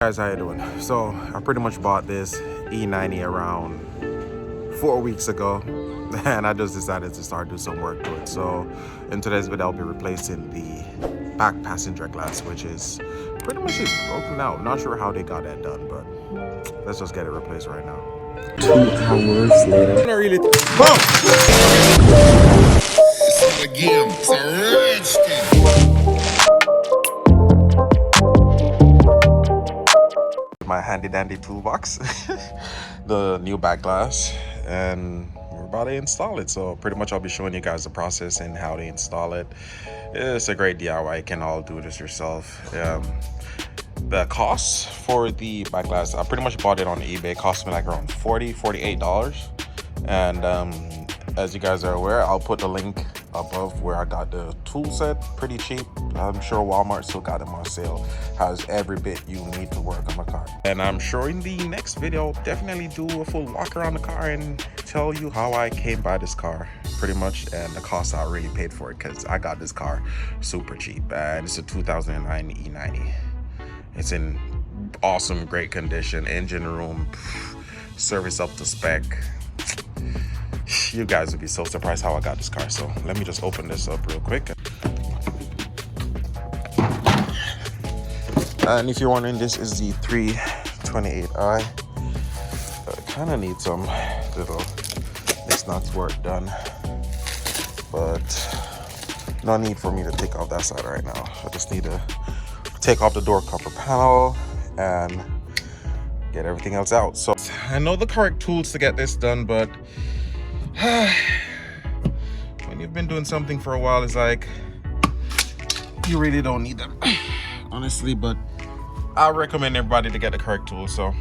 Guys, how you doing? So I pretty much bought this E90 around 4 weeks ago, and I just decided to start doing some work to it. So in today's video, I'll be replacing the back passenger glass, which is pretty much just broken out. Not sure how they got that done, but let's just get it replaced right now. 2 hours later. I really my handy dandy toolbox, the new back glass, and we're about to install it. So pretty much I'll be showing you guys the process and how to install it. It's a great DIY. You can all do this yourself. The cost for the back glass, I pretty much bought it on eBay. It cost me like around $48. And as you guys are aware, I'll put the link above where I got the tool set. Pretty cheap. I'm sure Walmart still got them on sale. Has every bit you need to work on the car. And I'm sure in the next video, I'll definitely do a full walk around the car and tell you how I came by this car, pretty much, and the cost I really paid for it, because I got this car super cheap. And it's a 2009 E90. It's in awesome, great condition. Engine room, service up to spec. You guys would be so surprised how I got this car. So let me just open this up real quick. And if you're wondering, this is the 328i. It kind of needs some little knickknacks work done, but no need for me to take off that side right now. I just need to take off the door cover panel and get everything else out. So I know the correct tools to get this done, but when you've been doing something for a while, it's like you really don't need them, honestly. But I recommend everybody to get the correct tools. So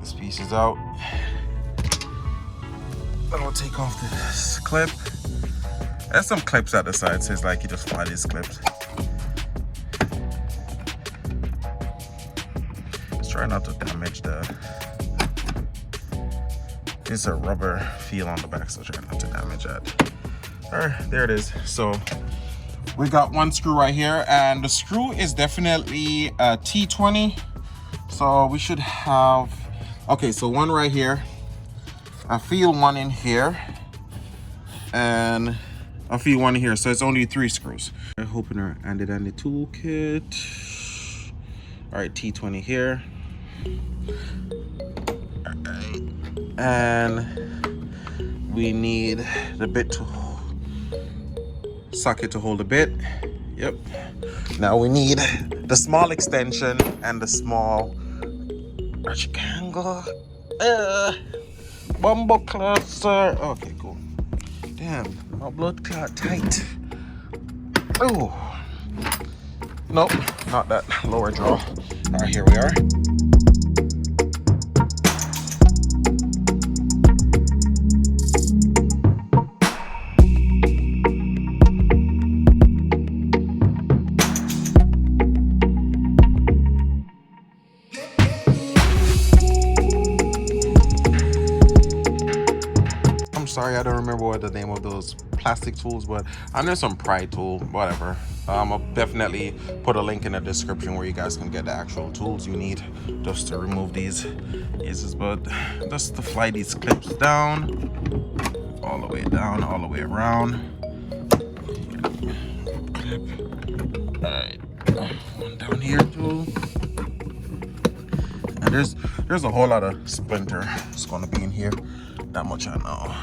this piece is out. I'll take off this clip. There's some clips at the side, so it's like you just fly these clips. Let's try not to damage the. It's a rubber feel on the back, so try not to damage that. All right, there it is. So we got one screw right here, and the screw is definitely a T20. So we should have, okay, so one right here. I feel one in here, and I feel one here. So it's only 3 screws. Opener and the toolkit. All right, T20 here. And we need the bit to socket to hold the bit. Yep. Now we need the small extension and the small rectangle bumbo cluster. Okay, cool. Damn, my blood clot tight. Oh, nope, not that lower jaw. All right, here we are. Sorry, I don't remember what the name of those plastic tools, but I know some pry tool, whatever. I'll definitely put a link in the description where you guys can get the actual tools you need just to remove these pieces. But just to fly these clips down, all the way down, all the way around. Clip. All right, one down here too. And there's a whole lot of splinter it's gonna be in here. That much I know.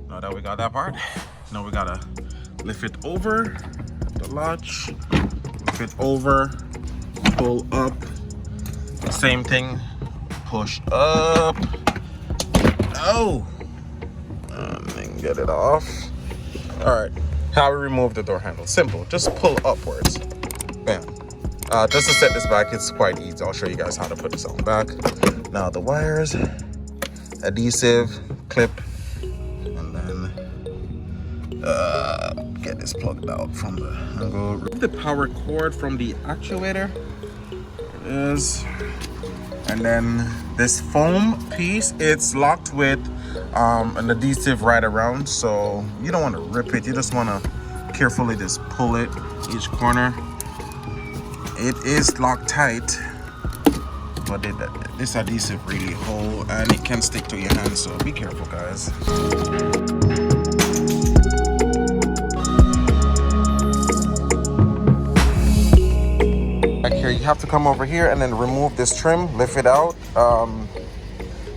Now that we got that part, now we gotta lift it over the latch, lift it over, pull up, same thing, push up, oh, and then get it off. All right, how we remove the door handle? Simple, just pull upwards, bam. Just to set this back, it's quite easy. I'll show you guys how to put this on back. Now the wires, adhesive, clip, and then get this plugged out from the angle. Remove the power cord from the actuator. There it is. And then this foam piece, it's locked with an adhesive right around, so you don't want to rip it. You just want to carefully just pull it each corner. it is locked tight, but this adhesive really hold and it can stick to your hand, so be careful, guys. Back here, you have to come over here and then remove this trim, lift it out.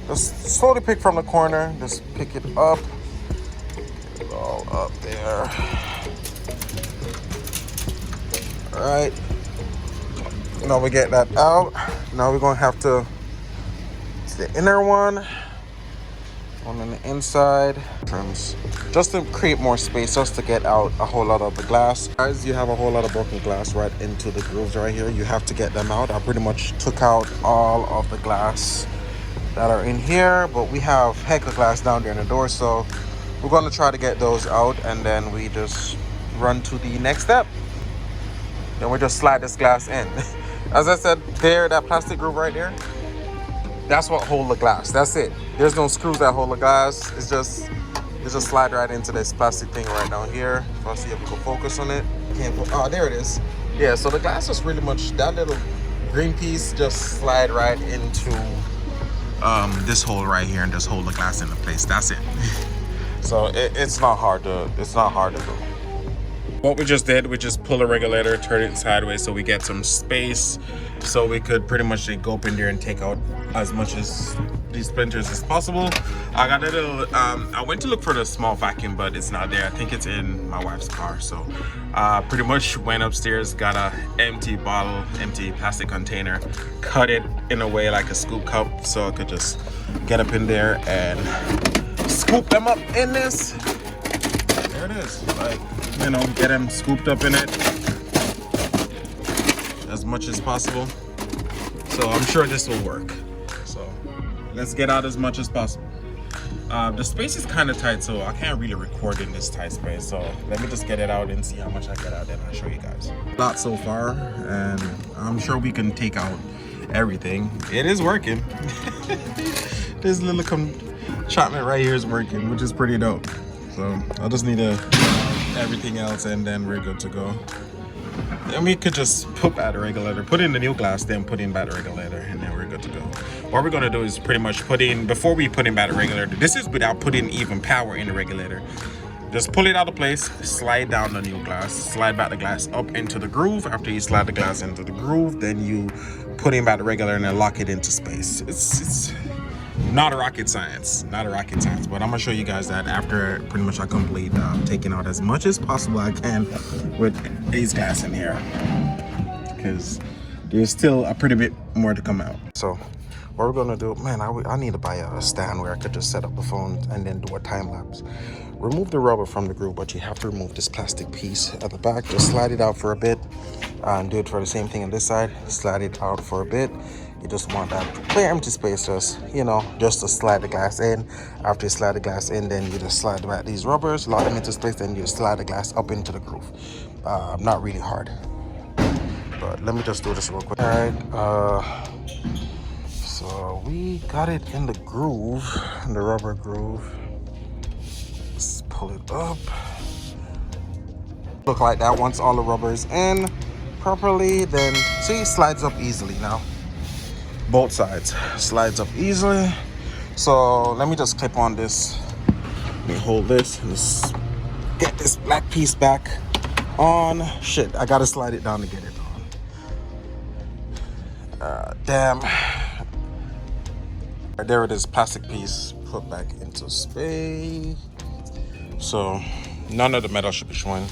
Just slowly pick from the corner, just pick it up. Get it all up there. All right. Now we get that out. Now we're gonna have to, it's the inner one on the inside. Trims, just to create more space, just to get out a whole lot of the glass. Guys, you have a whole lot of broken glass right into the grooves right here. You have to get them out. I pretty much took out all of the glass that are in here, but we have heck of glass down there in the door, so we're gonna try to get those out, and then we just run to the next step. Then we just slide this glass in. As I said, there, that plastic groove right there, that's what hold the glass. That's it. There's no screws that hold the glass. It's just slide right into this plastic thing right down here. If I see if we can focus on it. Oh, there it is. Yeah, so the glass is really much, that little green piece just slide right into this hole right here and just hold the glass into place. That's it. So it's not hard to do. What we just did, we just pull a regulator, turn it sideways so we get some space, so we could pretty much go up in there and take out as much as these splinters as possible. I got a little, I went to look for the small vacuum, but it's not there. I think it's in my wife's car. So pretty much went upstairs, got a empty bottle, empty plastic container, cut it in a way like a scoop cup, so I could just get up in there and scoop them up in this. There it is, like, you know, get them scooped up in it as much as possible. So I'm sure this will work. So let's get out as much as possible. The space is kind of tight, so I can't really record in this tight space. So let me just get it out and see how much I get out, then I'll show you guys. A lot so far, and I'm sure we can take out everything. It is working. This little enchantment right here is working, which is pretty dope. So I just need to everything else, and then we're good to go. And we could just put back the regulator, put in the new glass, then put in back the regulator, and then we're good to go. What we're gonna do is pretty much put in, before we put in back the regulator, this is without putting even power in the regulator. Just pull it out of place, slide down the new glass, slide back the glass up into the groove. After you slide the glass into the groove, then you put in back the regulator and then lock it into space. It's not a rocket science, but I'm gonna show you guys that after pretty much I complete taking out as much as possible I can with these glass in here, because there's still a pretty bit more to come out. So what we're gonna do, man, I need to buy a stand where I could just set up the phone and then do a time lapse. Remove the rubber from the groove, but you have to remove this plastic piece at the back. Just slide it out for a bit, and do it for the same thing on this side. Slide it out for a bit. You just want that clear empty space, just, you know, just to slide the glass in. After you slide the glass in, then you just slide back these rubbers, lock them into space, then you slide the glass up into the groove. Not really hard, but let me just do this real quick. All right, so we got it in the groove, in the rubber groove. Let's pull it up. Look like that. Once all the rubber is in properly, then see, it slides up easily now. Both sides slides up easily. So let me just clip on this. Let me hold this and just get this black piece back on. Shit, I gotta slide it down to get it on. Damn. There it is, plastic piece put back into space. So none of the metal should be showing.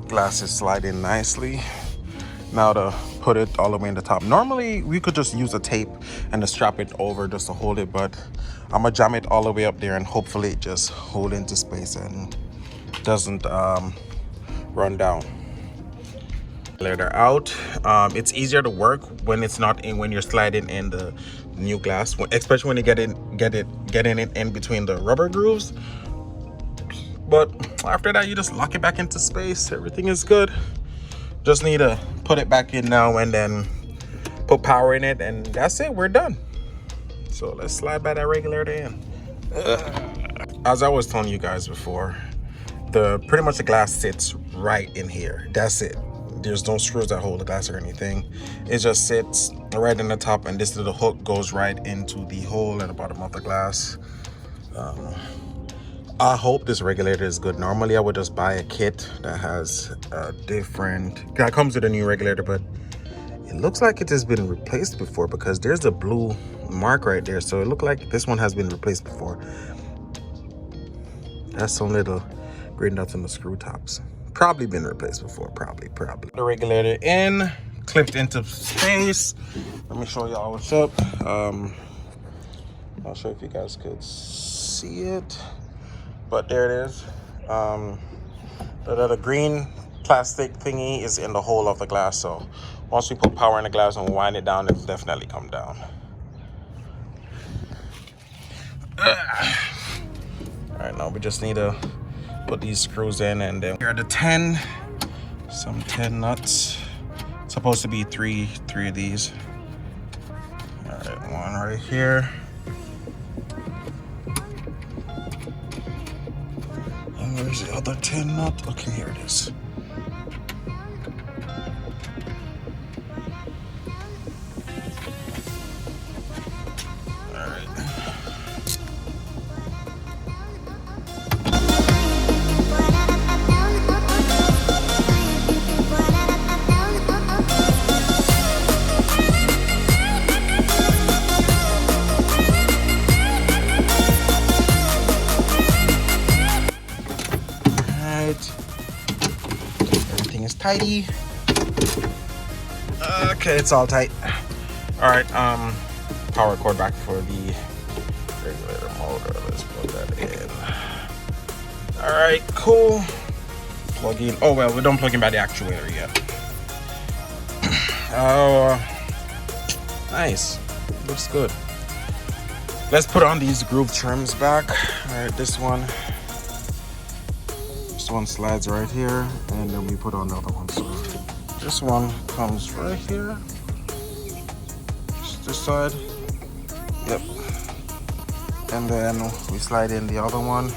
Glass is sliding nicely. Now to put it all the way in the top. Normally we could just use a tape and just strap it over just to hold it, but I'm gonna jam it all the way up there and hopefully it just hold into space and doesn't run down. Later out. It's easier to work when it's not in, when you're sliding in the new glass, especially when you getting it in between the rubber grooves. But after that, you just lock it back into space. Everything is good. Just need to put it back in now and then put power in it, and that's it, we're done. So let's slide back that regulator in. As I was telling you guys before, pretty much the glass sits right in here. That's it. There's no screws that hold the glass or anything. It just sits right in the top, and this little hook goes right into the hole at the bottom of the glass. I hope this regulator is good. Normally I would just buy a kit that has a different, that comes with a new regulator, but it looks like it has been replaced before because there's a blue mark right there. So it looked like this one has been replaced before. That's some little green dots on the screw tops. Probably been replaced before, probably. The regulator in, clipped into space. Let me show y'all what's up. Not sure if you guys could see it, but there it is. The green plastic thingy is in the hole of the glass, so once we put power in the glass and wind it down, it'll definitely come down. All right, now we just need to put these screws in, and then here are the 10 nuts. It's supposed to be three of these. All right, one right here. And where's the other 10 nut? Okay, here it is. Everything is tidy. Okay, it's all tight. All right, power cord back for the regulator motor. Let's plug that in. All right, cool. Plug in. Oh well, we don't plug in by the actuator yet. Oh, nice. Looks good. Let's put on these groove trims back. All right, this one slides right here, and then we put on the other one. So this one comes right here, just this side. Yep. And then we slide in the other one.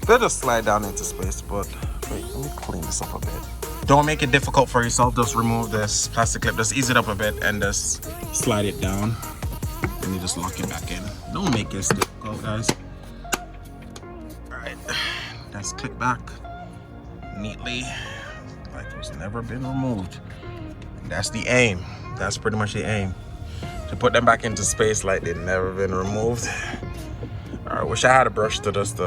They'll just slide down into space, but wait, let me clean this up a bit. Don't make it difficult for yourself. Just remove this plastic clip, just ease it up a bit, and just slide it down, and you just lock it back in. Don't make this difficult, guys. All right, let's click back neatly, like it's never been removed. And that's the aim. That's pretty much the aim, to put them back into space like they've never been removed. I wish I had a brush to just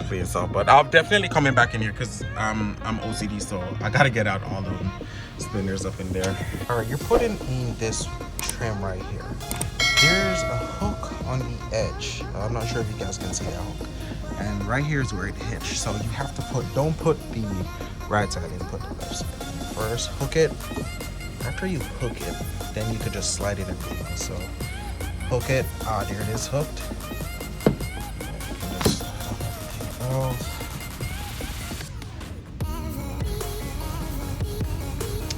clean stuff, but I'll definitely coming back in here because I'm OCD, so I gotta get out all the spinners up in there. All right, you're putting in this trim right here. There's a hook on the edge. I'm not sure if you guys can see that hook. And right here is where it hitches. So you have to don't put the right side in, put the left side in. First, hook it. After you hook it, then you could just slide it in. So hook it. There it is, hooked.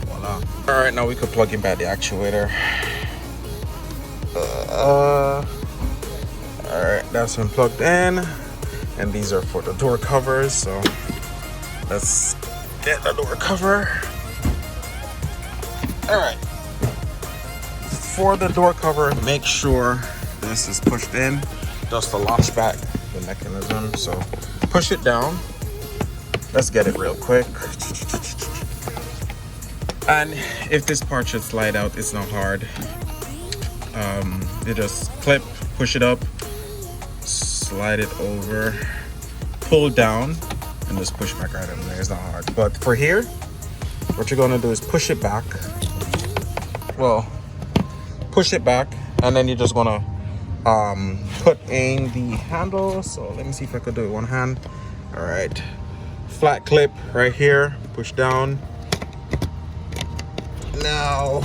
Voila. All right, now we could plug in back the actuator. All right, that's been plugged in. And these are for the door covers, so let's get the door cover. All right, for the door cover, make sure this is pushed in, just to latch back the mechanism. So push it down. Let's get it real quick. And if this part should slide out, it's not hard. You just clip, push it up, slide it over, pull down, and just push back right in there. It's not hard. But for here, what you're gonna do is push it back. Well, push it back, and then you're just gonna put in the handle. So let me see if I could do it one hand. All right, flat clip right here, push down. Now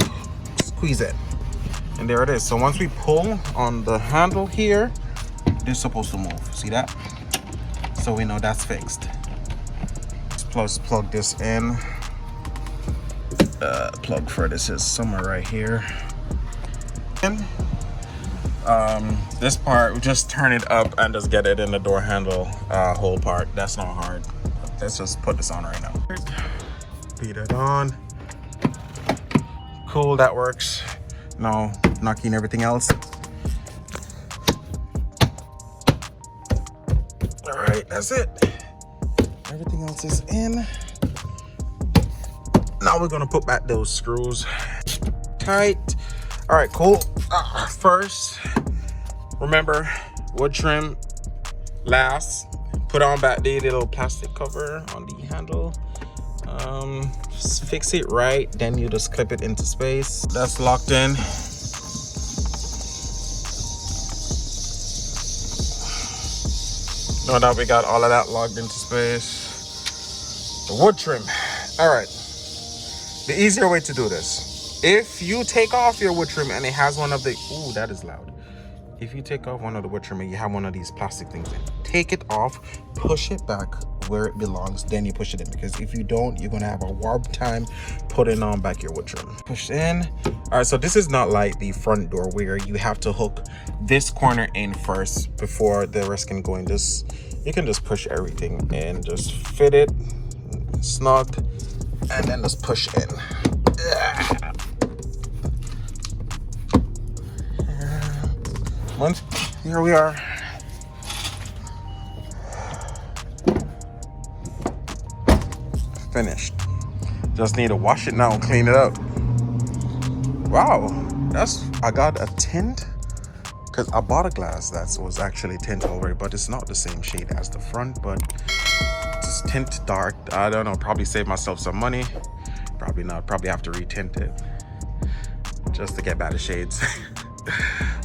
squeeze it, and there it is. So once we pull on the handle here, it's supposed to move. See that? So we know that's fixed. Let's plug this in. Plug for this is somewhere right here. And this part, we just turn it up and just get it in the door handle hole part. That's not hard. Let's just put this on right now. Beat it on. cool, that works. Now knocking everything else. All right, that's it. Everything else is in. Now we're gonna put back those screws tight. All right, cool. First, remember, wood trim last. Put on back the little plastic cover on the handle. Just fix it right, then you just clip it into space. That's locked in. Now that we got all of that locked into space, the wood trim. All right, the easier way to do this, if you take off your wood trim and it has one of the, ooh, that is loud. If you take off one of the wood trim and you have one of these plastic things in, take it off, push it back where it belongs, then you push it in, because if you don't, you're gonna have a warped time putting on back your wood trim. Push in. All right, so this is not like the front door where you have to hook this corner in first before the rest can go in. This, you can just push everything in, just fit it snug, and then just push in. Once, here we are. Finished. Just need to wash it now and clean it up. Wow, I got a tint, because I bought a glass that was actually tint already, but it's not the same shade as the front, but it's tint dark. I don't know, probably save myself some money. Probably not, probably have to retint it just to get better shades.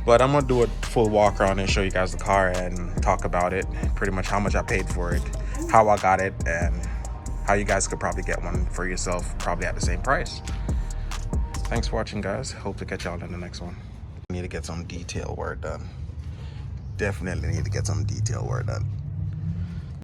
But I'm gonna do a full walk around and show you guys the car and talk about it, pretty much how much I paid for it, how I got it, and how you guys could probably get one for yourself, probably at the same price. Thanks for watching, guys. Hope to catch y'all in the next one. I need to get some detail work done. Definitely need to get some detail work done.